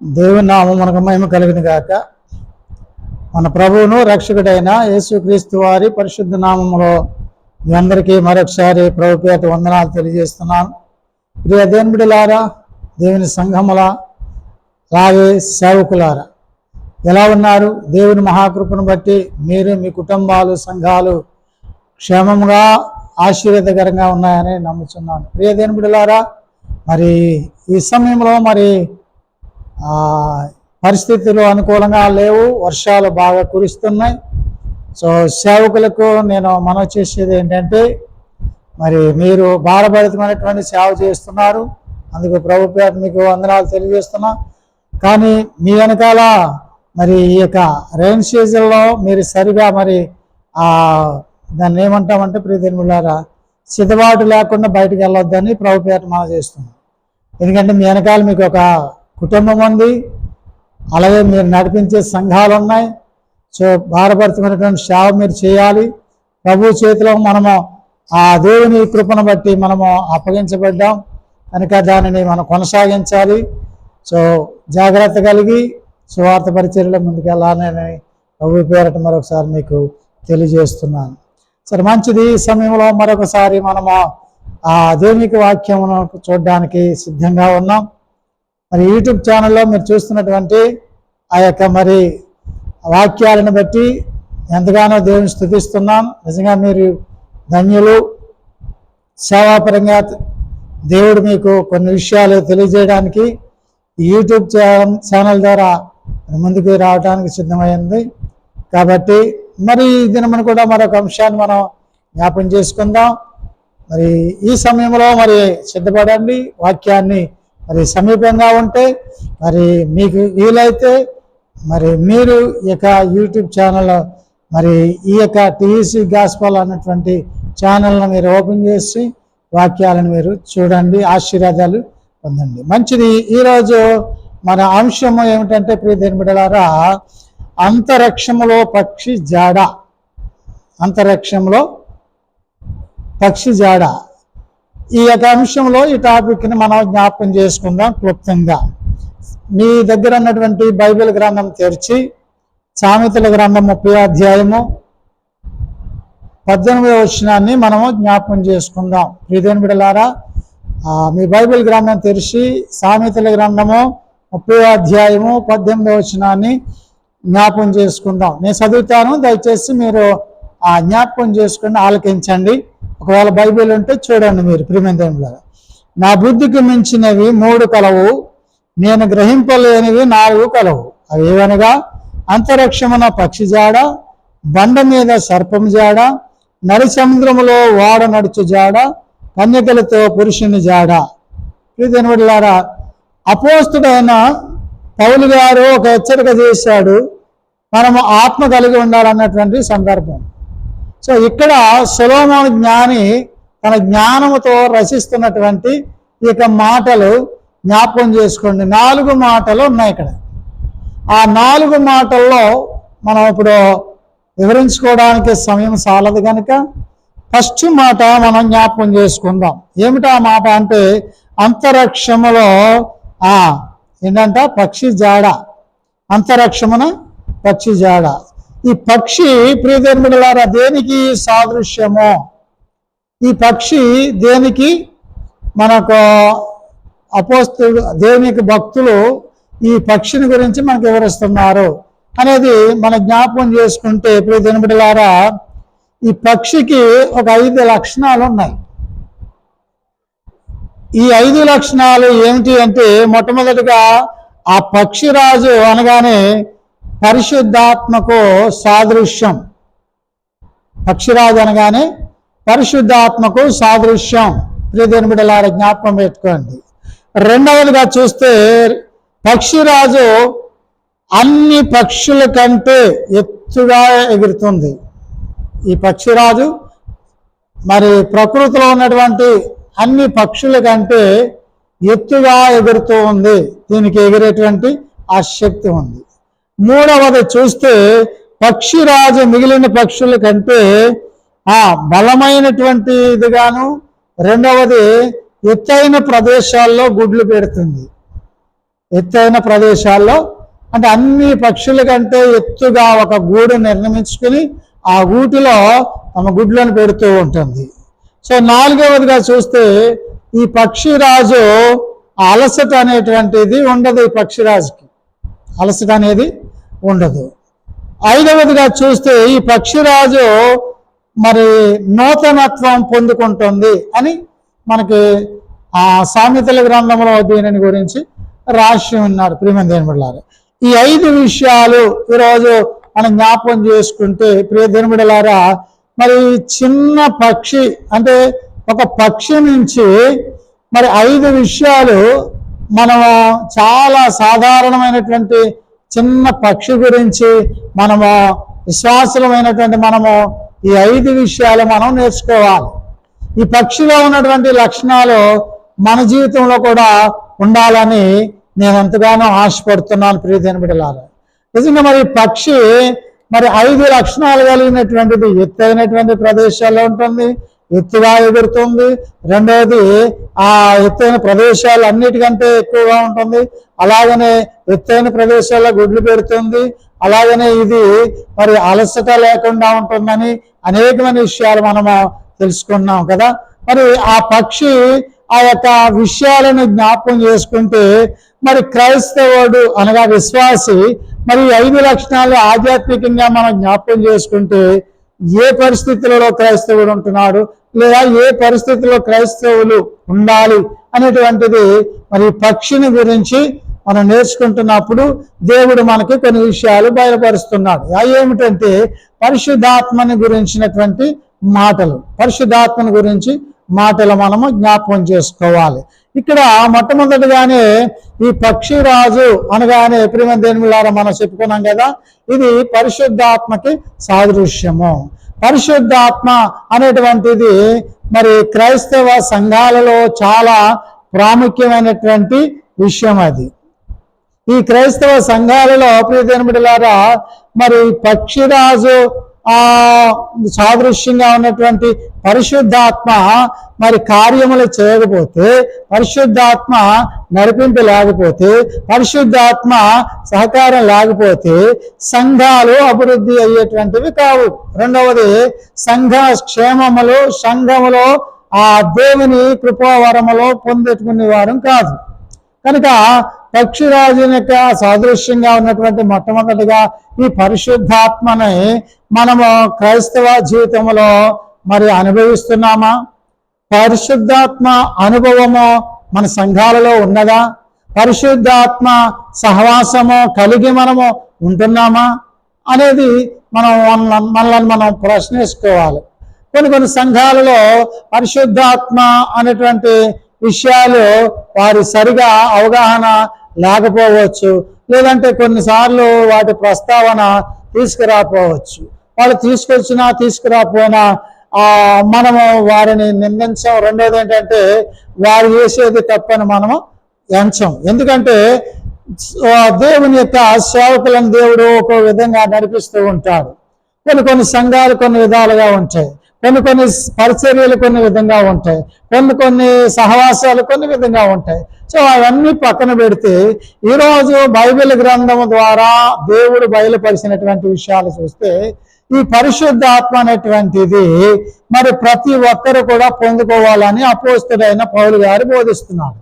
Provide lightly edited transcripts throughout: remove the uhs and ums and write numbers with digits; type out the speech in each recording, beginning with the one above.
దేవుని నామం మనకు మహిమ కలిగిన గాక. మన ప్రభువును రక్షకుడైన యేసుక్రీస్తు వారి పరిశుద్ధ నామములో మీ అందరికీ మరొకసారి ప్రభు పేట వందనాలు తెలియజేస్తున్నాను. ప్రియ దేవుని బిడ్డలారా, దేవుని సంఘముల అలాగే సేవకులారా, ఎలా ఉన్నారు? దేవుని మహాకృపను బట్టి మీరు, మీ కుటుంబాలు, సంఘాలు క్షేమంగా ఆశీర్వాదకరంగా ఉన్నాయని నమ్ముతున్నాను. ప్రియ దేవుని బిడ్డలారా, మరి ఈ సమయంలో పరిస్థితులు అనుకూలంగా లేవు, వర్షాలు బాగా కురుస్తున్నాయి. సో సేవకులకు నేను మనవి చేసేది ఏంటంటే, మరి మీరు భారభరితమైనటువంటి సేవ చేస్తున్నారు, అందుకు ప్రభు పేట మీకు వందనాలు తెలియజేస్తున్నా. కానీ మీ వెనకాల మరి ఈ యొక్క రెయిన్ సీజన్లో మీరు సరిగా దాన్ని ఏమంటామంటే ప్రియదేవులారా, సిద్ధబాటు లేకుండా బయటకు వెళ్ళొద్దని ప్రభు పేట మనం చేస్తున్నాం. ఎందుకంటే మీ వెనకాల మీకు ఒక కుటుంబం ఉంది, అలాగే మీరు నడిపించే సంఘాలు ఉన్నాయి. సో భారభరితమైనటువంటి సేవ మీరు చేయాలి. ప్రభు చేతిలో మనము ఆ దేవుని కృపను బట్టి మనము అప్పగించబడ్డాం కనుక దానిని మనం కొనసాగించాలి. సో జాగ్రత్త కలిగి సువార్త పరిచర్యలో ముందుకెళ్ళాలని ప్రభు పేరట మరొకసారి మీకు తెలియజేస్తున్నాను. సరే, మంచిది. ఈ సమయంలో మరొకసారి మనము ఆ దేవునికి వాక్యమును చూడడానికి సిద్ధంగా ఉన్నాం. మరి యూట్యూబ్ ఛానల్లో మీరు చూస్తున్నటువంటి ఆ యొక్క వాక్యాలను బట్టి ఎంతగానో దేవుని స్తుతిస్తున్నాం. నిజంగా మీరు ధన్యులు. సేవాపరంగా దేవుడు మీకు కొన్ని విషయాలు తెలియజేయడానికి యూట్యూబ్ ఛానల్ ద్వారా ముందుకు రావడానికి సిద్ధమైంది. కాబట్టి మరి ఈ దినమును కూడా మరొక అంశాన్ని మనం జ్ఞాపం చేసుకుందాం. మరి ఈ సమయంలో సిద్ధపడండి. వాక్యాన్ని సమీపంగా ఉంటే మీకు వీలైతే మీరు ఈ యొక్క యూట్యూబ్ ఛానల్ ఈ యొక్క టీఈసీ గాస్పల్ అన్నటువంటి ఛానల్ను మీరు ఓపెన్ చేసి వాక్యాలను మీరు చూడండి, ఆశీర్వాదాలు పొందండి. మంచిది. ఈరోజు మన అంశము ఏమిటంటే ప్రియదేవుని బిడ్డలారా, అంతరిక్షములో పక్షి జాడ. అంతరిక్షంలో పక్షి జాడ. ఈ యొక్క అంశంలో ఈ టాపిక్ని మనం జ్ఞాపకం చేసుకుందాం క్లుప్తంగా. మీ దగ్గర ఉన్నటువంటి బైబిల్ గ్రంథం తెరిచి సామెతల గ్రంథం 30వ అధ్యాయము 18వ వచనాన్ని మనము జ్ఞాపకం చేసుకుందాం. ప్రియదేవుని బిడ్డలారా, మీ బైబిల్ గ్రంథం తెరిచి సామెతల గ్రంథము 30వ అధ్యాయము 18వ వచనాన్ని జ్ఞాపకం చేసుకుందాం. నేను చదువుతాను, దయచేసి మీరు జ్ఞాపకం చేసుకుని ఆలకించండి. ఒకవేళ బైబిల్ ఉంటే చూడండి. మీరు ప్రియమైన, నా బుద్ధికి మించినవి 3 కలవు, నేను గ్రహింపలేనివి 4 కలవు. అవి ఏవనగా అంతరిక్షమున పక్షి జాడ, బండ మీద సర్పం జాడ, నడి సముద్రములో వాడ నడుచు జాడ, కన్యకలతో పురుషుని జాడ. ప్రియదేవులారా, అపోస్తుడైన పౌలు గారు ఒక హెచ్చరిక చేశాడు, మనము ఆత్మ కలిగి ఉండాలన్నటువంటి సందర్భం. సో ఇక్కడ సొలొమోను జ్ఞాని తన జ్ఞానముతో రచిస్తున్నటువంటి ఈ యొక్క మాటలు జ్ఞాపకం చేసుకోండి. 4 మాటలు ఉన్నాయి ఇక్కడ. ఆ 4 మాటల్లో మనం ఇప్పుడు వివరించుకోవడానికి సమయం చాలదు కనుక ఫస్ట్ మాట మనం జ్ఞాపకం చేసుకుందాం. ఏమిటా మాట అంటే, అంతరిక్షములో ఏంటంట పక్షి జాడ. అంతరిక్షమున పక్షి జాడ. ఈ పక్షి ప్రియదేవుని బిడ్డలారా దేనికి సాదృశ్యమో? ఈ పక్షి దేనికి మనకు అపోస్తలుడు దేవునికి భక్తులు ఈ పక్షిని గురించి మనకు వివరిస్తున్నారు అనేది మనం జ్ఞాపకం చేసుకుంటే ప్రియదేవుని బిడ్డలారా, ఈ పక్షికి ఒక 5 లక్షణాలు ఉన్నాయి. ఈ 5 లక్షణాలు ఏమిటి అంటే, మొట్టమొదటిగా ఆ పక్షిరాజు అనగానే పరిశుద్ధాత్మకు సాదృశ్యం. పక్షిరాజు అనగానే పరిశుద్ధాత్మకు సాదృశ్యం. ప్రియదేవుని బిడ్డలారా జ్ఞాపకం పెట్టుకోండి. రెండవదిగా చూస్తే పక్షిరాజు అన్ని పక్షుల కంటే ఎత్తుగా ఎగురుతుంది. ఈ పక్షిరాజు ప్రకృతిలో ఉన్నటువంటి అన్ని పక్షుల కంటే ఎత్తుగా ఎగురుతూ ఉంది. దీనికి ఎగిరేటువంటి ఆ శక్తి ఉంది. మూడవది చూస్తే పక్షిరాజు మిగిలిన పక్షుల కంటే బలమైనటువంటిదిగాను, రెండవది ఎత్తైన ప్రదేశాల్లో గుడ్లు పెడుతుంది. ఎత్తైన ప్రదేశాల్లో, అంటే అన్ని పక్షుల కంటే ఎత్తుగా ఒక గూడు నిర్మించుకుని ఆ గూటిలో తమ గుడ్లను పెడుతూ ఉంటుంది. సో 4వదిగా చూస్తే ఈ పక్షిరాజు అలసట అనేటువంటిది ఉండదు. ఈ పక్షిరాజుకి అలసట అనేది ఉండదు. 5వదిగా చూస్తే ఈ పక్షిరాజు మరి నూతనత్వం పొందుకుంటుంది అని మనకి ఆ సామెతల గ్రంథంలో దీనిని గురించి రాసి ఉన్నారు. ప్రియమైన దేవుని బిడ్డలారా, ఈ 5 విషయాలు ఈరోజు మనం జ్ఞాపకం చేసుకుంటే, ప్రియ దేవుని బిడ్డలారా, మరి చిన్న పక్షి అంటే ఒక పక్షి నుంచి మరి 5 విషయాలు మనం చాలా సాధారణమైనటువంటి చిన్న పక్షి గురించి మనము విశ్వాసమైనటువంటి మనము ఈ 5 విషయాలు మనం నేర్చుకోవాలి. ఈ పక్షిలో ఉన్నటువంటి లక్షణాలు మన జీవితంలో కూడా ఉండాలని నేను ఎంతగానో ఆశపడుతున్నాను. ప్రియ దేవుని బిడ్డలారా, నిజంగా మరి పక్షి మరి 5 లక్షణాలు కలిగినటువంటిది. ఎత్తైనటువంటి ప్రదేశాల్లో ఉంటుంది, ఎత్తుగా ఎగురుతుంది. రెండవది ఆ ఎత్తైన ప్రదేశాలు అన్నిటికంటే ఎక్కువగా ఉంటుంది. అలాగనే ఎత్తైన ప్రదేశాల్లో గుడ్లు పెడుతుంది. అలాగనే ఇది మరి అలసట లేకుండా ఉంటుందని అనేకమైన విషయాలు మనము తెలుసుకున్నాం కదా. మరి ఆ పక్షి ఆ యొక్క విషయాలను జ్ఞాపకం చేసుకుంటే మరి క్రైస్తవుడు అనగా విశ్వాసి మరి 5 లక్షణాలు ఆధ్యాత్మికంగా మనం జ్ఞాపకం చేసుకుంటే ఏ పరిస్థితులలో క్రైస్తవుడు ఉంటున్నాడు, లేదా ఏ పరిస్థితుల్లో క్రైస్తవులు ఉండాలి అనేటువంటిది మరి పక్షిని గురించి మనం నేర్చుకుంటున్నప్పుడు దేవుడు మనకి కొన్ని విషయాలు బయలుపరుస్తున్నాడు. ఏమిటంటే పరిశుద్ధాత్మని గురించినటువంటి మాటలు, పరిశుద్ధాత్మని గురించి మాటలు మనము జ్ఞాపకం చేసుకోవాలి. ఇక్కడ మొట్టమొదటిగానే ఈ పక్షిరాజు అనగానే ప్రియమైన దేవుని బిడ్డలారా మనం చెప్పుకున్నాం కదా, ఇది పరిశుద్ధాత్మకి సాదృశ్యము. పరిశుద్ధాత్మ అనేటువంటిది మరి క్రైస్తవ సంఘాలలో చాలా ప్రాముఖ్యమైనటువంటి విషయం. అది ఈ క్రైస్తవ సంఘాలలో ప్రియ దేవుని బిడ్డలారా మరి పక్షిరాజు సాదృశ్యంగా ఉన్నటువంటి పరిశుద్ధాత్మ మరి కార్యములు చేయకపోతే, పరిశుద్ధాత్మ నడిపింపు లేకపోతే, పరిశుద్ధాత్మ సహకారం లేకపోతే సంఘాలు అభివృద్ధి అయ్యేటువంటివి కావు. రెండవది సంఘ క్షేమములు, సంఘములో ఆ దేవుని కృపావరములో పొందుకునే వారం కాదు. కనుక పక్షిరాజు యొక్క సాదృశ్యంగా ఉన్నటువంటి మొట్టమొదటిగా ఈ పరిశుద్ధాత్మని మనము క్రైస్తవ జీవితంలో మరి అనుభవిస్తున్నామా? పరిశుద్ధాత్మ అనుభవము మన సంఘాలలో ఉన్నదా? పరిశుద్ధాత్మ సహవాసము కలిగి మనము ఉంటున్నామా అనేది మనల్ని మనం ప్రశ్నించుకోవాలి. కొన్ని సంఘాలలో పరిశుద్ధాత్మ అనేటువంటి విషయాలు వారి సరిగా అవగాహన లేకపోవచ్చు, లేదంటే కొన్నిసార్లు వాటి ప్రస్తావన తీసుకురాపోవచ్చు. వాళ్ళు తీసుకురాపోయినా మనము వారిని నిందించం. రెండోది ఏంటంటే వారు చేసేది తప్పని మనము ఎంచం. ఎందుకంటే దేవుని యొక్క సేవకులను దేవుడు ఒక విధంగా నడిపిస్తూ ఉంటాడు. కొన్ని సంఘాలు కొన్ని విధాలుగా ఉంటాయి, కొన్ని పరిచర్యలు కొన్ని విధంగా ఉంటాయి, కొన్ని సహవాసాలు కొన్ని విధంగా ఉంటాయి. సో అవన్నీ పక్కన పెడితే ఈరోజు బైబిల్ గ్రంథం ద్వారా దేవుడు బయలుపరిచినటువంటి విషయాలు చూస్తే ఈ పరిశుద్ధాత్మ అనేటువంటిది మరి ప్రతి ఒక్కరు కూడా పొందుకోవాలని అపోస్తలుడైన పౌలు గారు బోధిస్తున్నారు.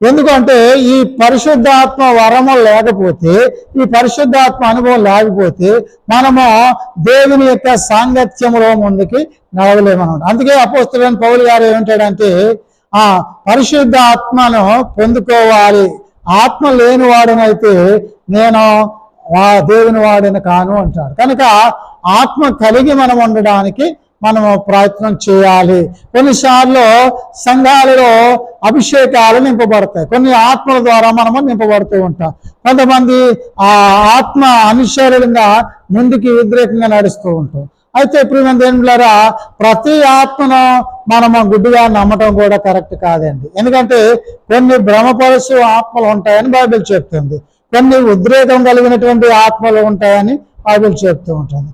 ఎందుకంటే ఈ పరిశుద్ధాత్మ వరము లేకపోతే, ఈ పరిశుద్ధాత్మ అనుభవం లేకపోతే మనము దేవుని యొక్క సాంగత్యంలో ముందుకి నడవలేమన్నమాట. అందుకే అపోస్తలుడైన పౌలు గారు ఏమంటాడంటే పరిశుద్ధ ఆత్మను పొందుకోవాలి. ఆత్మ లేని వాడినైతే నేను దేవుని వాడిని కాను అంటాడు. కనుక ఆత్మ కలిగి మనం ఉండడానికి మనము ప్రయత్నం చేయాలి. కొన్నిసార్లు సంఘాలలో అభిషేకాలు నింపబడతాయి, కొన్ని ఆత్మల ద్వారా మనము నింపబడుతూ ఉంటాం. కొంతమంది ఆ ఆత్మ అనుసరణంగా ముందుకి వ్యతిరేకంగా నడుస్తూ ఉంటాం. అయితే ప్రియమైన దేవులారా, ప్రతి ఆత్మను మనము గుడ్డిగా నమ్మటం కూడా కరెక్ట్ కాదండి. ఎందుకంటే కొన్ని భ్రమపరుచు ఆత్మలు ఉంటాయని బైబిల్ చెప్తుంది, కొన్ని ఉద్రేకం కలిగినటువంటి ఆత్మలు ఉంటాయని బైబిల్ చెప్తూ ఉంటుంది.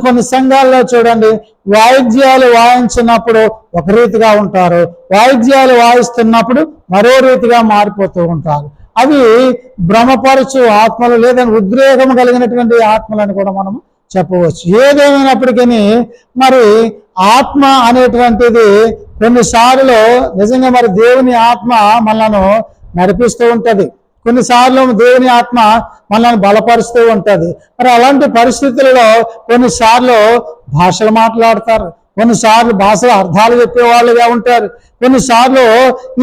కొన్ని సంఘాల్లో చూడండి, వాయిద్యాలు వాయించినప్పుడు ఒక రీతిగా ఉంటారు, వాయిద్యాలు వాయిస్తున్నప్పుడు మరో రీతిగా మారిపోతూ ఉంటారు. అవి భ్రమపరచు ఆత్మలు లేదని ఉద్రేకం కలిగినటువంటి ఆత్మలని కూడా మనం చెప్పవచ్చు. ఏదేమైనప్పటికీ మరి ఆత్మ అనేటువంటిది కొన్నిసార్లు నిజంగా మరి దేవుని ఆత్మ మనలను నడిపిస్తూ ఉంటుంది, కొన్నిసార్లు దేవుని ఆత్మ మనల్ని బలపరుస్తూ ఉంటుంది. మరి అలాంటి పరిస్థితులలో కొన్నిసార్లు భాషలు మాట్లాడతారు, కొన్నిసార్లు భాషల అర్థాలు చెప్పేవాళ్ళుగా ఉంటారు, కొన్నిసార్లు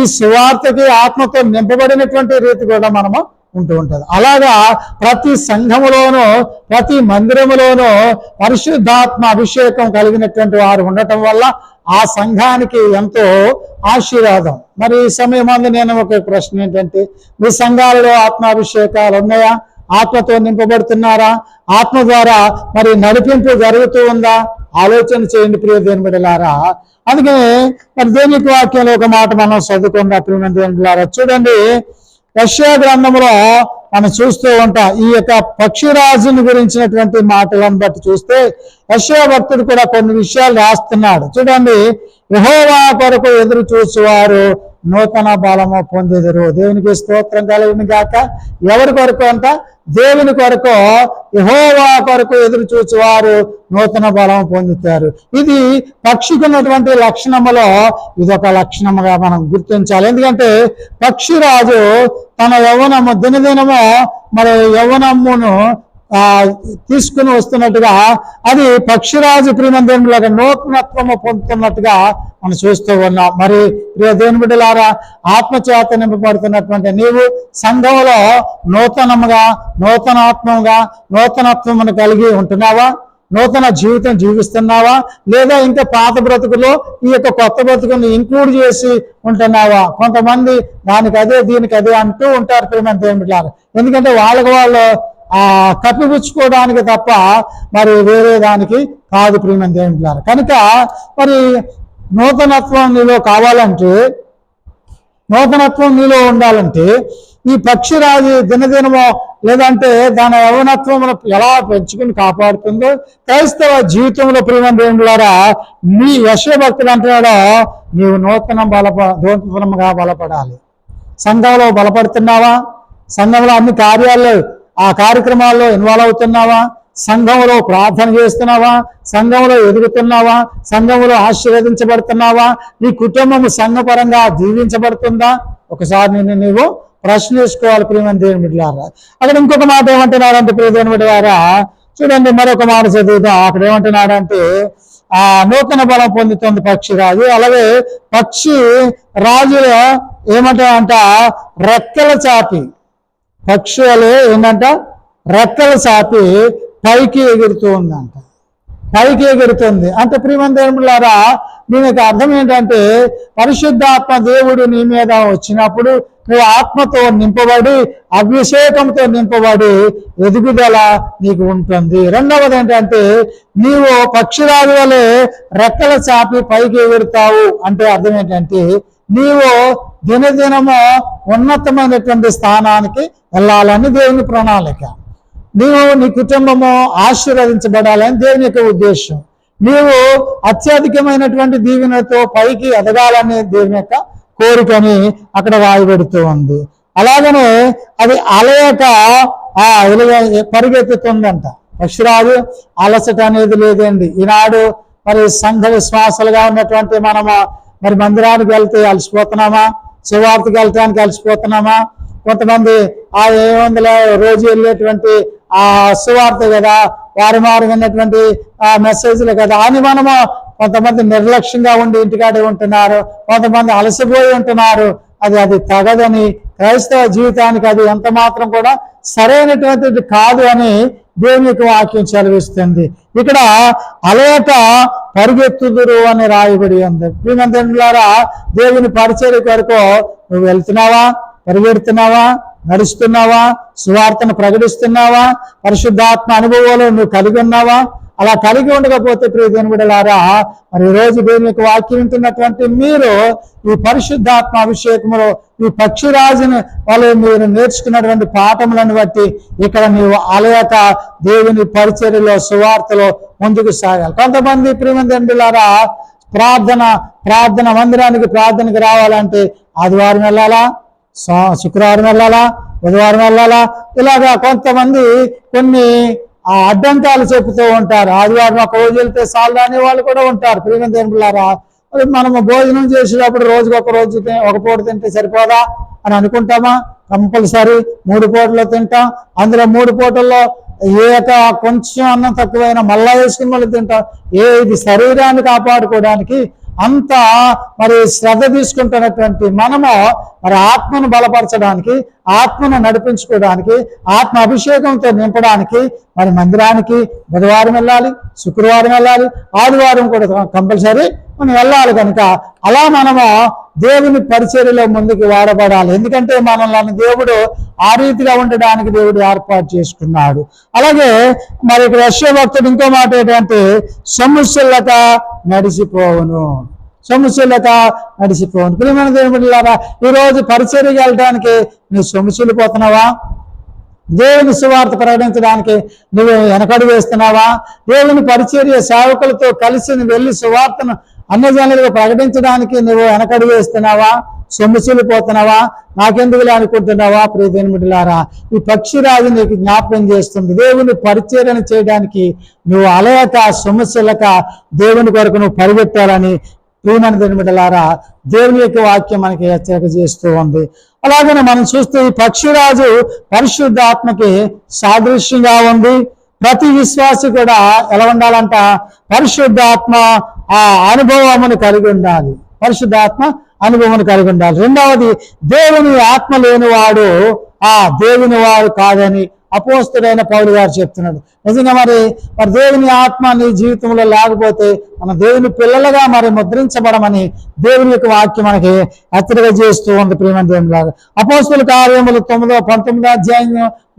ఈ సువార్తకి ఆత్మతో నింపబడినటువంటి రీతి కూడా మనము ఉంటూ ఉంటుంది. అలాగా ప్రతి సంఘములోనూ ప్రతి మందిరములోనూ పరిశుద్ధాత్మ అభిషేకం కలిగినటువంటి వారు ఉండటం వల్ల ఆ సంఘానికి ఎంతో ఆశీర్వాదం. మరి ఈ సమయం అందు నేను ఒక ప్రశ్న ఏంటంటే, మీ సంఘాలలో ఆత్మాభిషేకాలు ఉన్నాయా? ఆత్మతో నింపబడుతున్నారా? ఆత్మ ద్వారా మరి నడిపింపు జరుగుతూ ఉందా? ఆలోచన చేయండి ప్రియ దేవుని బిడ్డలారా. అందుకని మరి దేవుని వాక్యంలో ఒక మాట మనం చదువుకున్న ప్రియ దేవుని బిడ్డలారా, చూడండి యెషయా గ్రంథంలో మనం చూస్తూ ఉంటాం. ఈ యొక్క పక్షిరాజుని గురించినటువంటి మాటలను బట్టి చూస్తే యెషయా భక్తుడు కూడా కొన్ని విషయాలు రాస్తున్నాడు. చూడండి, యెహోవా కొరకు ఎదురు చూసేవారు నూతన బలము పొందెదరు. దేవునికి స్తోత్రం కలుగును గాక. ఎవరి కొరకు అంట? దేవుని కొరకు, యెహోవా కొరకు ఎదురు చూసేవారు నూతన బలం పొందుతారు. ఇది పక్షికి ఉన్నటువంటి లక్షణములో ఇదొక లక్షణముగా మనం గుర్తించాలి. ఎందుకంటే పక్షిరాజు తన యవ్వనము దినదినము మరి యవ్వనమును తీసుకుని వస్తున్నట్టుగా అది పక్షిరాజు ప్రియమందిరంలాగా నూతనత్వము పొందుతున్నట్టుగా మనం చూస్తూ ఉన్నాం. మరి ప్రియ దేవుని బిడ్డలారా, ఆత్మచేత నింపబడుతున్నటువంటి నీవు సంఘంలో నూతనముగా నూతనాత్మగా నూతనత్వమును కలిగి ఉంటున్నావా? నూతన జీవితం జీవిస్తున్నావా? లేదా ఇంకా పాత బ్రతుకులో ఈ యొక్క కొత్త బ్రతుకుని ఇంక్లూడ్ చేసి ఉంటున్నావా? కొంతమంది దానికి అదే దీనికి అదే అంటూ ఉంటారు ప్రియమైన దేవుని బిడ్డలారా. ఎందుకంటే వాళ్ళకి వాళ్ళు కప్పిపుచ్చుకోవడానికి తప్ప మరి వేరే దానికి కాదు ప్రియమైన దేవుని బిడ్డలారా. కనుక మరి నూతనత్వం నీలో కావాలంటే, నూతనత్వం నీలో ఉండాలంటే ఈ పక్షిరాజు దినదినమో లేదంటే దాని యవ్వనత్వం ఎలా పెంచుకుని కాపాడుతుందో క్రైస్తవ జీవితంలో ప్రియమైన దేవుని బిడ్డలారా నీ యెషయా భక్తుడు అంటున్నాడో నీవు నూతనంగా బలపడాలి. సంఘంలో బలపడుతున్నావా? సంఘంలో అన్ని ఆ కార్యక్రమాల్లో ఇన్వాల్వ్ అవుతున్నావా? సంఘంలో ప్రార్థన చేస్తున్నావా? సంఘంలో ఎదుగుతున్నావా? సంఘంలో ఆశీర్వదించబడుతున్నావా? నీ కుటుంబం సంఘపరంగా దీవించబడుతుందా? ఒకసారి నిన్ను నీవు ప్రశ్నించుకోవాలి ప్రియమైన దేవుని బిడ్డలారా. అక్కడ ఇంకొక మాట ఏమంటున్నారంటే ప్రియ దేవుని బిడ్డలారా, చూడండి మరొక మాట చదువుతాం. అక్కడ ఏమంటున్నారంటే నూతన బలం పొందుతుంది పక్షిరాజు. అలాగే పక్షి రాజులో ఏమంటారంట, రెక్కల చాపి పక్షులు ఏంటంట రెక్కలు చాపి పైకి ఎగురుతూ ఉందంట. పైకి ఎగురుతుంది అంటే ప్రియమైన దేవుని బిడ్డలారా, దీనికి అర్థం ఏంటంటే పరిశుద్ధాత్మ దేవుడు నీ మీద వచ్చినప్పుడు నువ్వు ఆత్మతో నింపబడి అభిషేకంతో నింపబడి ఎదుగుదల నీకు ఉంటుంది. రెండవది ఏంటంటే నీవు పక్షిరాజు వలె రెక్కల చాపి పైకి ఎగురుతావు. అంటే అర్థం ఏంటంటే నీవు దినదినము ఉన్నతమైనటువంటి స్థానానికి వెళ్ళాలని దేవుని ప్రణాళిక. నీవు నీ కుటుంబము ఆశీర్వదించబడాలని దేవుని యొక్క ఉద్దేశం. నీవు అత్యధికమైనటువంటి దీవెనతో పైకి ఎదగాలనే దేవుని యొక్క కోరికని అక్కడ రాయబడుతూ ఉంది. అలాగనే అది అలయక పరిగెత్తుతుందంట. పక్షిరాజు అలసట అనేది లేదండి. ఈనాడు మరి సంఘ విశ్వాసాలుగా ఉన్నటువంటి మనము మరి మందిరానికి వెళ్తే అలసిపోతున్నామా? సువార్తకి వెళ్ళటానికి అలసిపోతున్నామా? కొంతమంది ఏమందులో రోజు వెళ్ళేటువంటి సువార్త కదా, వారి విన్నటువంటి మెసేజ్లు కదా అని మనము కొంతమంది నిర్లక్ష్యంగా ఉండి ఇంటికాడే ఉంటున్నారు, కొంతమంది అలసిపోయి ఉంటున్నారు. అది తగదని, క్రైస్తవ జీవితానికి అది ఎంత మాత్రం కూడా సరైనటువంటిది కాదు అని దేవుని యొక్క వాక్యం చదివిస్తుంది. ఇక్కడ అలయట పరిగెత్తుదురు అని రాయబడి ఉంది. ప్రియమంతులారా, దేవుని పరిచర్య కొరకు నువ్వు వెళ్తున్నావా? పరిగెడుతున్నావా? నడుస్తున్నావా? సువార్తను ప్రకటిస్తున్నావా? పరిశుద్ధాత్మ అనుభవాలు నువ్వు కలిగి ఉన్నావా? అలా కలిగి ఉండకపోతే ప్రియ దేవుని బిడ్డలారా, మరి ఈరోజు దేవుని యొక్క వాక్యం వింటున్నటువంటి మీరు ఈ పరిశుద్ధాత్మ అభిషేకములో ఈ పక్షిరాజుని వాళ్ళు మీరు నేర్చుకున్నటువంటి పాఠములను బట్టి ఇక్కడ నీవు అలయక దేవుని పరిచర్యలో సువార్తలో ముందుకు సాగాలి. కొంతమంది ప్రియ దేవుని బిడ్డలారా ప్రార్థన మందిరానికి ప్రార్థనకి రావాలంటే ఆదివారం వెళ్ళాలా, శుక్రవారం వెళ్ళాలా, బుధవారం వెళ్ళాలా, ఇలాగా కొంతమంది కొన్ని అడ్డంకాలు చెప్తూ ఉంటారు. ఆదివారం ఒక రోజు వెళ్తే చాలు అనే వాళ్ళు కూడా ఉంటారు. ప్రియమైన దేవులారా, మనము భోజనం చేసేటప్పుడు రోజుకి ఒక పూట తింటే సరిపోదా అని అనుకుంటామా? కంపల్సరీ 3 పూటలు తింటాం. అందులో 3 పూటల్లో కొంచెం అన్నం తక్కువైనా మళ్ళా వేసుకుని మళ్ళీ తింటాం. ఇది శరీరాన్ని కాపాడుకోవడానికి అంత మరి శ్రద్ధ తీసుకుంటున్నటువంటి మనము మరి ఆత్మను బలపరచడానికి, ఆత్మను నడిపించుకోవడానికి, ఆత్మ అభిషేకంతో నింపడానికి మరి మందిరానికి బుధవారం వెళ్ళాలి, శుక్రవారం వెళ్ళాలి, ఆదివారం కూడా కంపల్సరీ మనం వెళ్ళాలి. కనుక అలా మనము దేవుని పరిచర్యలో ముందుకు వాడబడాలి. ఎందుకంటే మనల్ని దేవుడు ఆ రీతిగా ఉండడానికి దేవుడు ఏర్పాటు చేసుకున్నాడు. అలాగే మరి ఇక్కడ యెషయా భక్తుడు ఇంకో మాట ఏంటంటే సొమ్ముసిల్లక నడిచిపోవును, సొమ్ముసిల్లక నడిచిపోవును. ప్రియమైన దేవుని బిడ్డలారా, ఈరోజు పరిచర్యకి వెళ్ళడానికి నువ్వు సొమ్ముసిల్లిపోతున్నావా? దేవుని సువార్త ప్రకటించడానికి నువ్వు వెనకడుగు వేస్తున్నావా? దేవుని పరిచర్య సేవకులతో కలిసి నువ్వు వెళ్ళి సువార్తను అన్యజనులకు ప్రకటించడానికి నువ్వు వెనకడుగు వేస్తున్నావా? సొమ్ముసిల్లిపోతున్నావా? నాకెందుకులే అనుకుంటున్నావా? ప్రియ దేవుని బిడ్డలారా, ఈ పక్షిరాజు నీకు జ్ఞాపకం చేస్తుంది. దేవుని పరిచర్యను చేయడానికి నువ్వు అలయక సొమ్ముసిల్లక దేవుని కొరకు నువ్వు పరిగెత్తాలని ప్రియమైన దేవుని బిడ్డలారా, దేవుని యొక్క వాక్యం మనకి హెచ్చరిక చేస్తూ ఉంది. అలాగనే మనం చూస్తే ఈ పక్షిరాజు పరిశుద్ధ ఆత్మకి సాదృశ్యంగా ఉంది. ప్రతి విశ్వాసి కూడా ఎలా ఉండాలంట? పరిశుద్ధ ఆత్మ ఆ అనుభవమును కలిగి ఉండాలి. పరిశుద్ధాత్మ అనుభవం కలిగి ఉండాలి. రెండవది, దేవుని ఆత్మ లేనివాడు దేవుని వాడు కాదని అపోస్తుడైన పౌలు గారు చెప్తున్నాడు. నిజంగా మరి దేవుని ఆత్మ నీ జీవితంలో లేకపోతే మన దేవుని పిల్లలుగా మరి ముద్రించబడమని దేవుని యొక్క వాక్యం మనకి హెచ్చరిక చేస్తూ ఉంది. ప్రియమైన దేవునిలాగా అపోస్తుల కార్యములు 19వ అధ్యాయం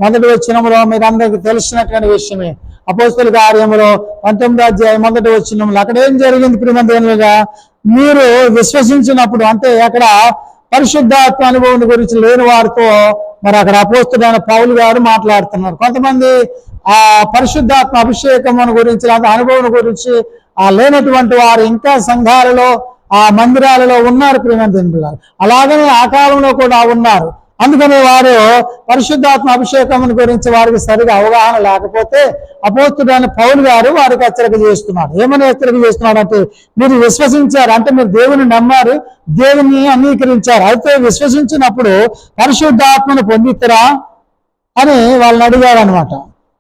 1వ వచనంలో మీరు అందరికీ తెలిసినటువంటి విషయమే. అపోస్తుల కార్యములో 19వ అధ్యాయం 1వ వచనంలో అక్కడ ఏం జరిగింది? ప్రియమైన దేవునిగా మీరు విశ్వసించినప్పుడు, అంటే అక్కడ పరిశుద్ధాత్మ అనుభవం గురించి లేని వారితో మరి అక్కడ అపోస్తుడైన పౌలు గారు మాట్లాడుతున్నారు. కొంతమంది ఆ పరిశుద్ధాత్మ అభిషేకం గురించి, అనుభవం గురించి లేనటువంటి వారు ఇంకా సంఘాలలో మందిరాలలో ఉన్నారు. ప్రియమైన దేవునిగా అలాగనే ఆ కాలంలో కూడా ఉన్నారు. అందుకని వారు పరిశుద్ధాత్మ అభిషేకం గురించి వారికి సరిగా అవగాహన లేకపోతే అపోస్తుడైన పౌలు గారు వారికి హెచ్చరిక చేస్తున్నాడు. ఏమని హెచ్చరిక చేస్తున్నాడు అంటే, మీరు విశ్వసించారు, అంటే మీరు దేవుని నమ్మారు, దేవుని అంగీకరించారు, అయితే విశ్వసించినప్పుడు పరిశుద్ధాత్మను పొందితరా అని వాళ్ళని అడిగారు అనమాట.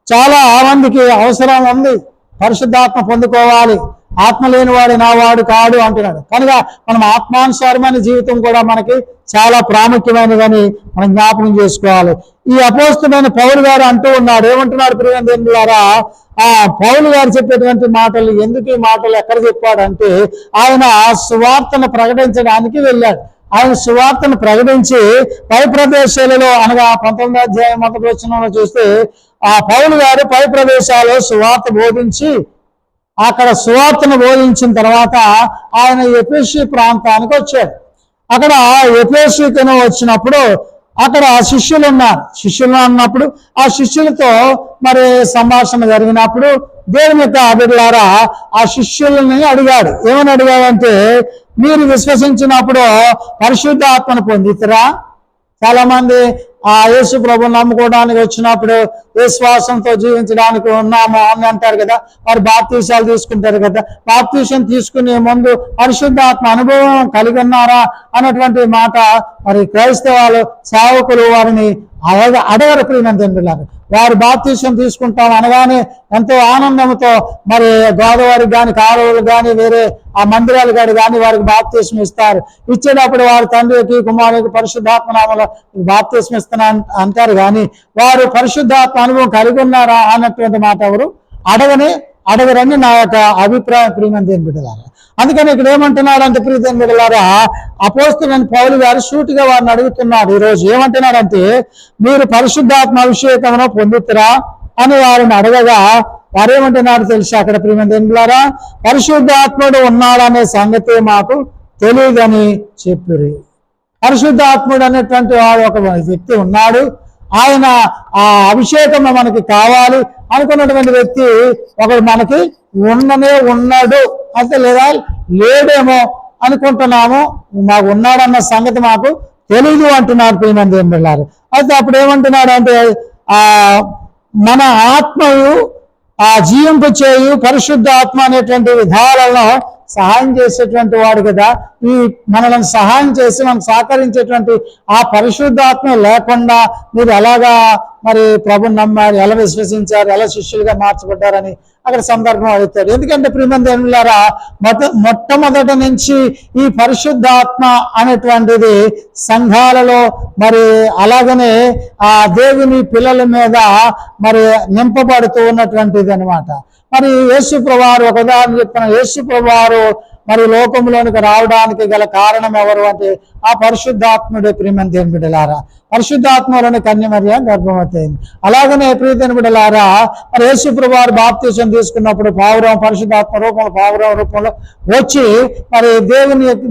చాలా మందికి అవసరం ఉంది, పరిశుద్ధాత్మ పొందుకోవాలి, ఆత్మ లేని వాడు నా వాడు కాడు అంటున్నాడు. కనుక మనం ఆత్మానుసారమైన జీవితం కూడా మనకి చాలా ప్రాముఖ్యమైనదని మనం జ్ఞాపకం చేసుకోవాలి. ఈ అపోస్తుడైన పౌలు గారు అంటూ ఉన్నాడు. ఏమంటున్నాడు? ప్రియమైన దేవులారా, పౌలు గారు చెప్పేటువంటి మాటలు ఎందుకు, ఈ మాటలు ఎక్కడ చెప్పాడంటే, ఆయన సువార్తను ప్రకటించడానికి వెళ్ళాడు. ఆయన సువార్తను ప్రకటించి పై ప్రదేశాలలో, అనగా 19వ అధ్యాయం 1వ వచనంలో చూస్తే పౌలు గారు పై ప్రదేశాల్లో సువార్త బోధించి అక్కడ సువార్తను బోధించిన తర్వాత ఆయన ఎఫెసీ ప్రాంతానికి వచ్చాడు. అక్కడ ఎఫెసీకి వచ్చినప్పుడు అక్కడ శిష్యులు ఉన్నారు. శిష్యులు అన్నప్పుడు ఆ శిష్యులతో మరి సంభాషణ జరిగినప్పుడు దేవుని యొక్క బిడ్డలారా ఆ శిష్యులని అడిగాడు. ఏమని అడిగాడంటే, మీరు విశ్వసించినప్పుడు పరిశుద్ధాత్మను పొందితరా? చాలా మంది యేసు ప్రభువుని నమ్ముకోవడానికి వచ్చినప్పుడు విశ్వాసంతో జీవించడానికి ఉన్నాము అని అంటారు కదా, వారు బాప్తీసాలు తీసుకుంటారు కదా. బాప్తీసం తీసుకునే ముందు పరిశుద్ధాత్మ అనుభవం కలిగి ఉన్నారా అన్నటువంటి మాట మరి క్రైస్తవాలు సేవకులు వారిని అడగరు. ప్రియమైన దేవులారా, వారు బాప్తీసం తీసుకుంటాం అనగానే ఎంతో ఆనందంతో మరి గోదావరికి కానీ, కాలువలు కానీ, వేరే మందిరాలు కానీ వారికి బాప్తీసం ఇస్తారు. ఇచ్చేటప్పుడు వారి తండ్రికి కుమారుడికి పరిశుద్ధాత్మ నామములో బాప్తీసం ఇస్తున్నా అంటారు. కానీ వారు పరిశుద్ధాత్మ అనుభవం కలిగి ఉన్నారా అన్నటువంటి మాట ఎవరు అడగరని నా యొక్క అభిప్రాయం. ప్రియమైన దేవుని బిడ్డలారా, అందుకని ఇక్కడ ఏమంటున్నాడు అంటే, ప్రియ దేవుని బిడ్డలారా, అపోస్తుడైన పౌలు గారు సూటిగా వారిని అడుగుతున్నాడు. ఈరోజు ఏమంటున్నాడంటే, మీరు పరిశుద్ధాత్మ అభిషేకమును పొందుతురా అని వారిని అడగగా వారేమంటున్నారు తెలుసా? అక్కడ ప్రియమైన దేవుని బిడ్డలారా, పరిశుద్ధాత్ముడు ఉన్నాడనే సంగతి మాకు తెలియదని చెప్పిరి. పరిశుద్ధాత్ముడు అనేటువంటి వాడు ఒక వ్యక్తి ఉన్నాడు, ఆయన ఆ అభిషేకం మనకి కావాలి అనుకున్నటువంటి వ్యక్తి ఒకడు మనకి ఉన్నాడు అంటే, లేదా లేడేమో అనుకుంటున్నాము, మాకు ఉన్నాడన్న సంగతి మాకు తెలీదు అంటున్నారు ప్రియమైన దేవుని బిడ్డలారా. అయితే అప్పుడు ఏమంటున్నాడు అంటే మన ఆత్మయు జీవింపు చేయు పరిశుద్ధ ఆత్మ అనేటువంటి విధాలలో సహాయం చేసేటువంటి వాడు కదా. ఈ మనల్ని సహాయం చేసి మనం సహకరించేటువంటి ఆ పరిశుద్ధాత్మ లేకుండా మీరు ఎలాగా మరి ప్రభుని నమ్మారు, ఎలా విశ్వసించారు, ఎలా శిష్యులుగా మార్చబడ్డారని అక్కడ సందర్భం అడుగుతాడు. ఎందుకంటే ప్రియమైన దేవులారా, మొట్టమొదటి నుంచి ఈ పరిశుద్ధాత్మ అనేటువంటిది సంఘాలలో మరి అలాగనే ఆ దేవుని పిల్లల మీద మరి నింపబడుతూ ఉన్నటువంటిది అనమాట. మరి యేసుప్రభువారు ఒక ఉదాహరణ చెప్తున్న, యేసుప్రభువారు మరి లోకంలోనికి రావడానికి గల కారణం ఎవరు అంటే ఆ పరిశుద్ధాత్ముడే. ప్రియమైన దేవుని బిడ్డలారా, పరిశుద్ధాత్మలోని కన్యమర్య గర్భవతి అయింది. అలాగనే ప్రియమైన బిడ్డలారా, మరి యేసుప్రభువారు బాప్తిసం తీసుకున్నప్పుడు పావురం పరిశుద్ధాత్మ రూపంలో పావురం రూపంలో వచ్చి మరి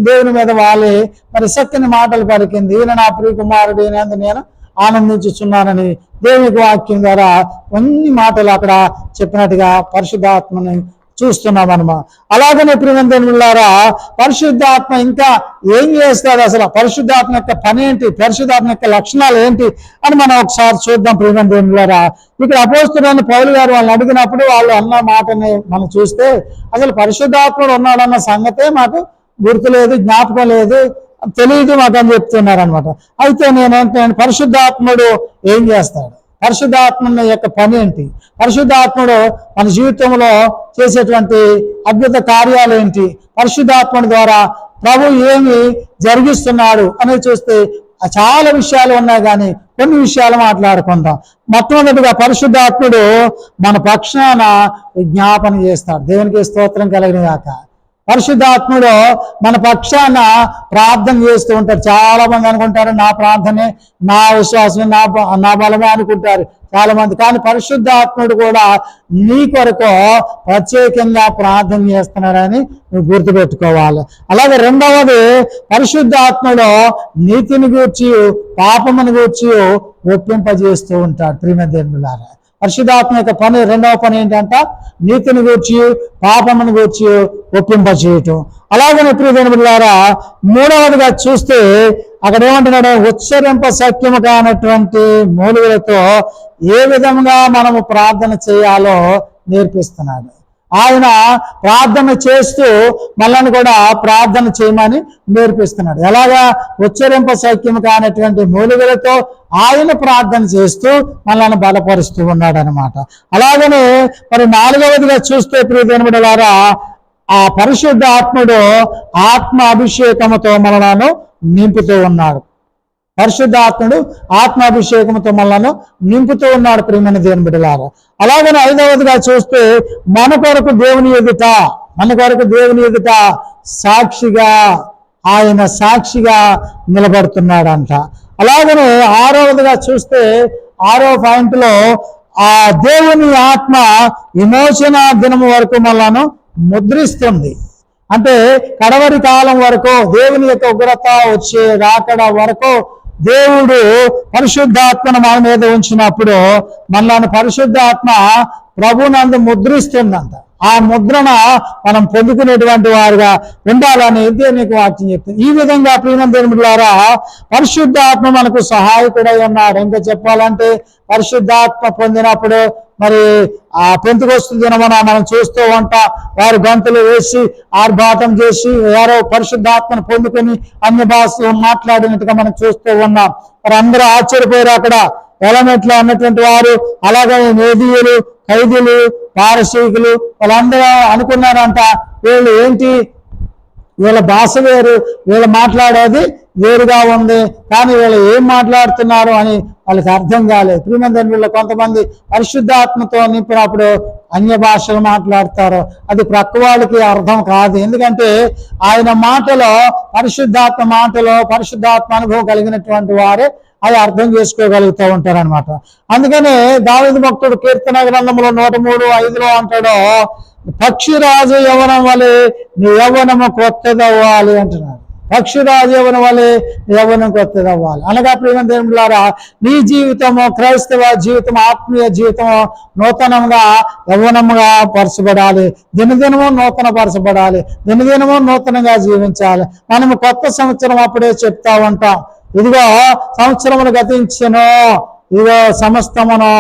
దేవుని మీద వాలి మరి చక్కని మాటలు పలికింది. ఈయన నా ప్రియ కుమారుడు, ఈయనందు నేను ఆనందించుచున్నానని దేవునికి వాక్యం ద్వారా కొన్ని మాటలు అక్కడ చెప్పినట్టుగా పరిశుద్ధాత్మని చూస్తున్నాం అన్నమాట. అలాగనే ప్రియమైన దేవులారా, పరిశుద్ధాత్మ ఇంకా ఏం చేస్తాడు, అసలు పరిశుద్ధాత్మ యొక్క పని ఏంటి, పరిశుద్ధాత్మ యొక్క లక్షణాలు ఏంటి అని మనం ఒకసారి చూద్దాం. ప్రియమైన దేవులారా, ఇక్కడ అపోస్తలుడైన పౌలు గారు వాళ్ళని అడిగినప్పుడు వాళ్ళు అన్న మాటని మనం చూస్తే అసలు పరిశుద్ధాత్ముడు ఉన్నాడన్న సంగతే మాకు గుర్తులేదు, జ్ఞాపకం లేదు, తెలియదు మాకు అని చెప్తున్నారు అనమాట. అయితే నేను పరిశుద్ధాత్ముడు ఏం చేస్తాడు, పరిశుద్ధాత్మ యొక్క పని ఏంటి, పరిశుద్ధాత్ముడు మన జీవితంలో చేసేటువంటి అద్భుత కార్యాలు ఏంటి, పరిశుద్ధాత్ముడి ద్వారా ప్రభు ఏమి జరిగిస్తున్నాడు అనేది చూస్తే చాలా విషయాలు ఉన్నాయి, కానీ కొన్ని విషయాలు మాట్లాడుకుందాం. మొట్టమొదటిగా పరిశుద్ధాత్ముడు మన పక్షాన విజ్ఞాపన చేస్తాడు. దేవునికి స్తోత్రం కలిగిన గాక. పరిశుద్ధాత్ముడు మన పక్షాన ప్రార్థన చేస్తూ ఉంటారు. చాలా మంది అనుకుంటారు నా ప్రార్థనే, నా విశ్వాసమే, నా బలమే అనుకుంటారు చాలా మంది. కానీ పరిశుద్ధాత్ముడు కూడా నీ కొరకు ప్రత్యేకంగా ప్రార్థన చేస్తున్నారని నువ్వు గుర్తుపెట్టుకోవాలి. అలాగే రెండవది, పరిశుద్ధాత్ముడు నీతిని గూర్చి పాపమును గూర్చి ఒప్పింపజేస్తూ ఉంటాడు. ప్రియమైన దేవులారా, పరిశుద్ధాత్మ యొక్క పని రెండవ పని ఏంటంటే నీతిని గూర్చి పాపమును గూర్చి ఒప్పింపజేయటం. అలాగనే ప్రియమైన బిడ్డలారా, మూడవదిగా చూస్తే అక్కడ ఏమంటున్నాడు, ఉచ్చరింప సఖ్యము కానటువంటి మూలుగులతో ఏ విధంగా మనము ప్రార్థన చేయాలో నేర్పిస్తున్నాడు. ఆయన ప్రార్థన చేస్తూ మనల్ని కూడా ప్రార్థన చేయమని నేర్పిస్తున్నాడు. ఎలాగా, ఉచ్చరింప సఖ్యం కానటువంటి మూలికలతో ఆయన ప్రార్థన చేస్తూ మనల్ని బలపరుస్తూ ఉన్నాడు అనమాట. అలాగనే మరి నాలుగవదిగా చూస్తే ప్రియమైన బిడ్డలారా, ఆ పరిశుద్ధ ఆత్ముడు ఆత్మ అభిషేకముతో మనలను నింపుతూ ఉన్నాడు. పరిశుద్ధాత్ముడు ఆత్మాభిషేకంతో మనలను నింపుతూ ఉన్నాడు ప్రియమైన దేవుని బిడ్డలారా. అలాగనే ఐదవదిగా చూస్తే మన కొరకు దేవుని ఎదుట సాక్షిగా ఆయన సాక్షిగా నిలబడుతున్నాడంట. అలాగనే ఆరవదిగా చూస్తే 6వ పాయింట్లో ఆ దేవుని ఆత్మ విమోచన దినము వరకు మనలను ముద్రిస్తుంది. అంటే కడవరి కాలం వరకు, దేవుని యొక్క ఉగ్రత వచ్చే రాకడ వరకు దేవుడు పరిశుద్ధాత్మను మన మీద ఉంచినప్పుడు మనల్ని పరిశుద్ధాత్మ ప్రభునందు ముద్రిస్తుందంట. ఆ ముద్రణ మనం పొందుకునేటువంటి వారుగా ఉండాలని దేవునికి వాక్యం చెప్తుంది. ఈ విధంగా ప్రియమైన దేవులారా, పరిశుద్ధాత్మ మనకు సహాయకుడై ఉన్నాడు. ఇంకా చెప్పాలంటే పరిశుద్ధాత్మ పొందినప్పుడు మరి ఆ పెంతెకొస్తు దినమున మనం చూస్తూ ఉంటాం, వారు గంతులు వేసి ఆర్భాటం చేసి వారు పరిశుద్ధాత్మను పొందుకొని అన్య భాషలో మాట్లాడినట్టుగా మనం చూస్తూ ఉన్నాం. మరి అందరూ ఆశ్చర్యపోయారు. అక్కడ ఎలమెట్లు అన్నటువంటి వారు, అలాగే మేదీయులు, ఖైదీలు, పారసీకులు వాళ్ళందరూ అనుకున్నారంట, వీళ్ళు ఏంటి, వీళ్ళ భాష వేరు, వీళ్ళు మాట్లాడేది వేరుగా ఉంది, కానీ వీళ్ళు ఏం మాట్లాడుతున్నారు అని వాళ్ళకి అర్థం కాలేదు. ప్రియమైన వీళ్ళు కొంతమంది పరిశుద్ధాత్మతో నింపినప్పుడు అన్య భాషలు మాట్లాడతారు, అది ప్రక్క వాళ్ళకి అర్థం కాదు. ఎందుకంటే ఆయన మాటలో, పరిశుద్ధాత్మ అనుభవం కలిగినటువంటి వారే అది అర్థం చేసుకోగలుగుతూ ఉంటారు అనమాట. అందుకనే దావీదు భక్తుడు కీర్తన గ్రంథంలో 103:5 అంటాడు, పక్షిరాజు యవ్వనం వలె నీ యవ్వనము కొత్తదవ్వాలి అంటున్నాడు. పక్షిరాజు యవ్వనం వలె యవ్వనం కొత్తదవ్వాలి అనగా ప్రియమైన దేవులారా, నీ జీవితము, క్రైస్తవ జీవితం, ఆత్మీయ జీవితము నూతనంగా యవ్వనంగా పరచబడాలి. దినదినము నూతన పరచబడాలి, దినదినము నూతనంగా జీవించాలి. మనము కొత్త సంవత్సరం అప్పుడే చెప్తా ఉంటాం, ఇదిగో సంవత్సరములు గతించెను, ఇదిగో సమస్తమును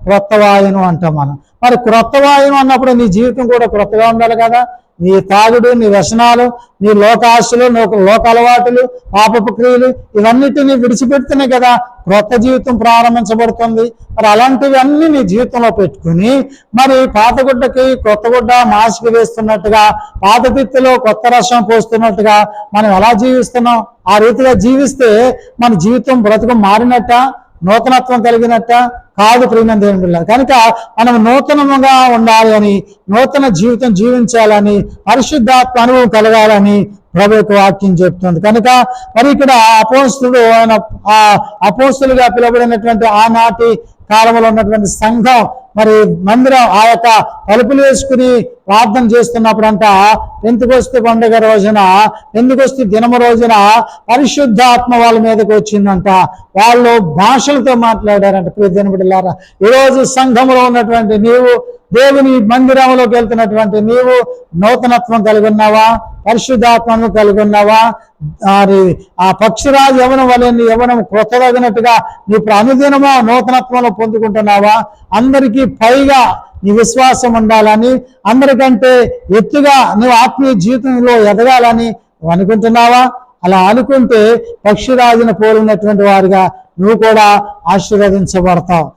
క్రొత్తవాయును అంటాం మనం. మరి క్రొత్తవాయును అన్నప్పుడు నీ జీవితం కూడా క్రొత్తగా ఉండాలి కదా. నీ తాగుడు, నీ వ్యసనాలు, నీ లోకాశలు, లోక అలవాటులు, పాపపు క్రియలు ఇవన్నిటిని విడిచిపెడితేనే కదా క్రొత్త జీవితం ప్రారంభించబడుతుంది. మరి అలాంటివన్నీ నీ జీవితంలో పెట్టుకుని మరి పాత గుడ్డకి కొత్త గుడ్డ మాసికి వేస్తున్నట్టుగా, పాత తిత్తిలో కొత్త రసం పోస్తున్నట్టుగా మనం ఎలా జీవిస్తున్నాం? ఆ రీతిగా జీవిస్తే మన జీవితం బ్రతుకు మారినట్ట, నూతనత్వం కలిగినట్ట కాదు ప్రియమైన దేవుని బిడ్డలారా. కనుక మనం నూతనముగా ఉండాలి అని, నూతన జీవితం జీవించాలని, పరిశుద్ధాత్మ అనుభవం కలగాలని ప్రభువుకు వాక్యం చెప్తుంది. కనుక మరి ఇక్కడ అపోస్తులు, ఆయన ఆ అపోస్తులుగా పిలువబడినటువంటి ఆనాటి కాలంలో ఉన్నటువంటి సంఘం మరి మందిరం ఆ యొక్క తలుపులు వేసుకుని ప్రార్థన చేస్తున్నప్పుడు అంట పెంతెకొస్తు పండుగ రోజున, పెంతెకొస్తు దినము రోజున పరిశుద్ధాత్మ వాళ్ళ మీదకి వచ్చిందంట. వాళ్ళు భాషలతో మాట్లాడారంట. ప్రియ దేవుని బిడ్డలారా, ఈరోజు సంఘంలో ఉన్నటువంటి నీవు, దేవుని మందిరంలోకి వెళ్తున్నటువంటి నీవు నూతనత్వం కలిగి ఉన్నావా? పరిశుద్ధాత్మను కలిగి ఉన్నావా? ఆ పక్షిరాజు యవనం వలె నీ యవనం క్రొత్తదగినట్టుగా నీ అనుదినమో నూతనత్వంలో పొందుకుంటున్నావా? అందరికీ పైగా నీ విశ్వాసం ఉండాలని, అందరికంటే ఎత్తుగా నువ్వు ఆత్మీయ జీవితంలో ఎదగాలని నువ్వు అనుకుంటున్నావా? అలా అనుకుంటే పక్షిరాజును పోలినటువంటి వారిగా నువ్వు కూడా ఆశీర్వదించబడతావు.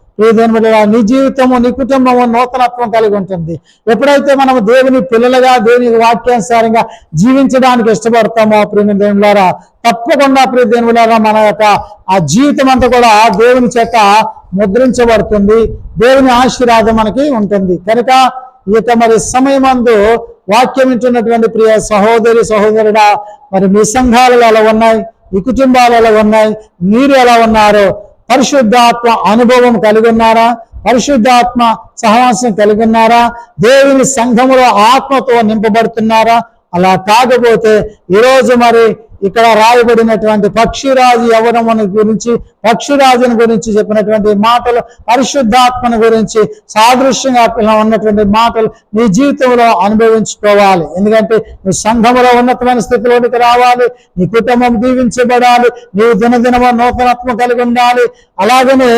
నీ జీవితము, నీ కుటుంబము నూతనత్వం కలిగి ఉంటుంది. ఎప్పుడైతే మనం దేవుని పిల్లలుగా, దేవుని వాక్యానుసారంగా జీవించడానికి ఇష్టపడతామో ప్రియ దేవులారా, తప్పకుండా ప్రియ దేవులారా మన యొక్క ఆ జీవితం అంతా కూడా దేవుని చేత ముద్రించబడుతుంది. దేవుని ఆశీర్వాదం మనకి ఉంటుంది. కనుక ఇక మరి సమయమందు వాక్యం వింటున్నటువంటి ప్రియ సహోదరి సహోదరుడా, మరి మీ సంఘాలు ఎలా ఉన్నాయి? మీ కుటుంబాలు ఎలా ఉన్నాయి? మీరు ఎలా ఉన్నారో? పరిశుద్ధాత్మ అనుభవం కలిగి ఉన్నారా? పరిశుద్ధాత్మ సహవాసం కలిగి ఉన్నారా? దేవుని సంఘములో ఆత్మతో నింపబడుతున్నారా? అలా కాకపోతే ఈరోజు మరి ఇక్కడ రాయబడినటువంటి పక్షిరాజు యవ్వనమును గురించి, పక్షిరాజుని గురించి చెప్పినటువంటి మాటలు, పరిశుద్ధాత్మను గురించి సాదృశ్యంగా ఉన్నటువంటి మాటలు నీ జీవితంలో అనుభవించుకోవాలి. ఎందుకంటే నువ్వు సంఘములో ఉన్నతమైన స్థితిలోనికి రావాలి, నీ కుటుంబం దీవించబడాలి, నీవు దినదినము నూతనత్వం కలిగి ఉండాలి. అలాగనే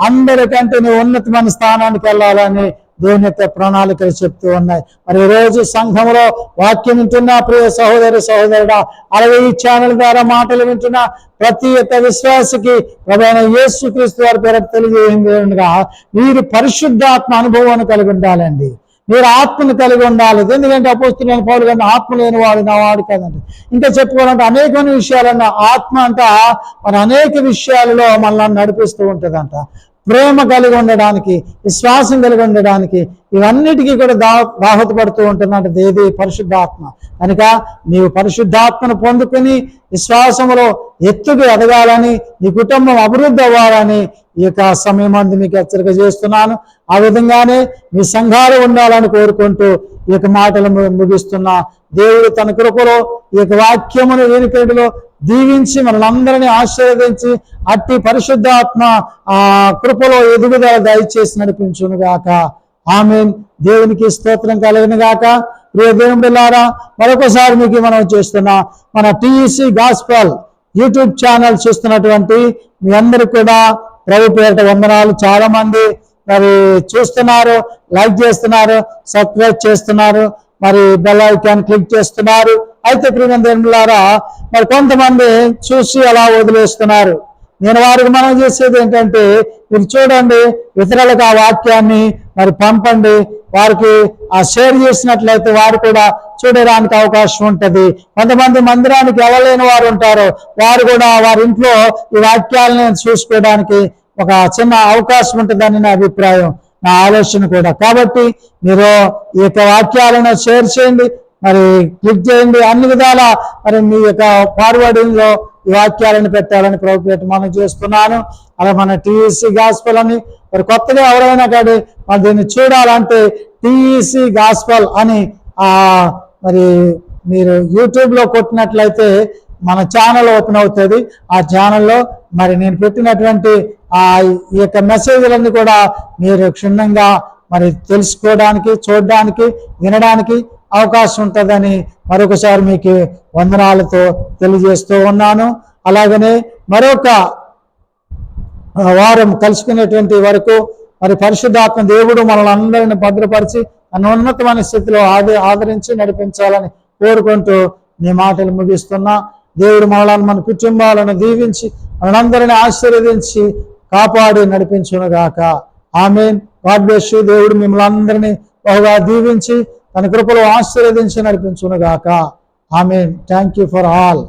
అందరికంటే నువ్వు ఉన్నతమైన స్థానానికి వెళ్ళాలని దేవుని యొక్క ప్రణాళికలు చెప్తూ ఉన్నాయి. మరి ఈరోజు సంఘంలో వాక్యం వింటున్నా ప్రియ సహోదరి సహోదరుడా, అలాగే ఈ ఛానల్ ద్వారా మాటలు వింటున్నా ప్రతి ఒక్క విశ్వాసకి ప్రభువైన యేసుక్రీస్తు వారి పేరు తెలియజేయంగా మీరు పరిశుద్ధాత్మ అనుభవాన్ని కలిగి ఉండాలండి. మీరు ఆత్మను కలిగి ఉండాలి. ఎందుకంటే అపోస్తలుడైన పౌలు గారిని ఆత్మ లేని వాడు నా వాడు కాదండి. ఇంకా చెప్పుకోవాలంటే అనేకమైన విషయాలన్న ఆత్మ అంట మన అనేక విషయాలలో మనల్ని నడిపిస్తూ ఉంటుందంట. ప్రేమ కలిగి ఉండడానికి, విశ్వాసం కలిగి ఉండడానికి, ఇవన్నిటికీ కూడా దాహతపడుతూ ఉంటున్నట్టు ఏది? పరిశుద్ధాత్మ. కనుక నీవు పరిశుద్ధాత్మను పొందుకుని విశ్వాసములో ఎత్తుకు ఎదగాలని, నీ కుటుంబం అభివృద్ధి అవ్వాలని ఈ యొక్క సమయం అందు మీకు హెచ్చరిక చేస్తున్నాను. ఆ విధంగానే మీ సంఘాలు ఉండాలని కోరుకుంటూ ఈ యొక్క మాటలు ముగిస్తున్నా. దేవుడు తన కృపలో ఈ యొక్క వాక్యమును వెనుకడిలో దీవించి మనల్ని ఆశీర్వదించి అట్టి పరిశుద్ధాత్మ ఆ కృపలో ఎదుగుదల దయచేసి నడిపించును గాక. ఆమేన్. దేవునికి స్తోత్రం కలుగును గాక. ప్రియ దేవుని బిడ్డలారా, మరొకసారి మీకు మనం చేస్తున్నా మన టీఈసీ గాస్పెల్ యూట్యూబ్ ఛానల్ చూస్తున్నటువంటి మీ అందరికి కూడా ప్రభు పేరిట వందనాలు. చాలా మంది మరి చూస్తున్నారు, లైక్ చేస్తున్నారు, సబ్స్క్రైబ్ చేస్తున్నారు, మరి బెల్ ఐకాన్ క్లిక్ చేస్తున్నారు. అయితే ప్రియ దేవులారా, మరి కొంతమంది చూసి అలా వదిలేస్తున్నారు. నేను వారికి మనం చేసేది ఏంటంటే, మీరు చూడండి, ఇతరులకు ఆ వాక్యాన్ని మరి పంపండి. వారికి ఆ షేర్ చేసినట్లయితే వారు కూడా చూడడానికి అవకాశం ఉంటుంది. కొంతమంది మందిరానికి వెళ్ళలేని వారు ఉంటారు, వారు కూడా వారి ఇంట్లో ఈ వాక్యాలను చూసుకోవడానికి ఒక చిన్న అవకాశం ఉంటుందని నా అభిప్రాయం, నా ఆలోచన కూడా. కాబట్టి మీరు ఈ యొక్క వాక్యాలను షేర్ చేయండి, మరి క్లిక్ చేయండి. అన్ని విధాల మరి మీ యొక్క ఫార్వర్డింగ్ లో ఈ వాక్యాలను పెట్టాలని ప్రభుత్వం మనం చేస్తున్నాను. అలా మన టీఈసీ గాస్పెల్ అని మరి కొత్తగా ఎవరైనా కానీ మరి దీన్ని చూడాలంటే టీఈసీ గాస్పెల్ అని మరి మీరు యూట్యూబ్ లో కొట్టినట్లయితే మన ఛానల్ ఓపెన్ అవుతుంది. ఆ ఛానల్లో మరి నేను పెట్టినటువంటి ఈ యొక్క మెసేజ్లన్నీ కూడా మీరు క్షుణ్ణంగా మరి తెలుసుకోవడానికి, చూడడానికి, వినడానికి అవకాశం ఉంటుందని మరొకసారి మీకు వందనాలతో తెలియజేస్తూ ఉన్నాను. అలాగనే మరొక వారం కలుసుకునేటువంటి వరకు మరి పరిశుద్ధాత్మ దేవుడు మనల్ని అందరిని భద్రపరిచి తన ఉన్నతమైన స్థితిలో ఆదరించి నడిపించాలని కోరుకుంటూ నీ మాటలు ముగిస్తున్నా. దేవుడు మనల్ని మన కుటుంబాలను దీవించి మనందరిని ఆశీర్వదించి కాపాడి నడిపించునుగాక. ఆమేన్. God bless you. దేవుడు మిమ్మల్ని అందరినీ బహుగా దీవించి తన కృపలో ఆశీర్వదించి నడిపించునుగాక. ఆమేన్. Thank you for all.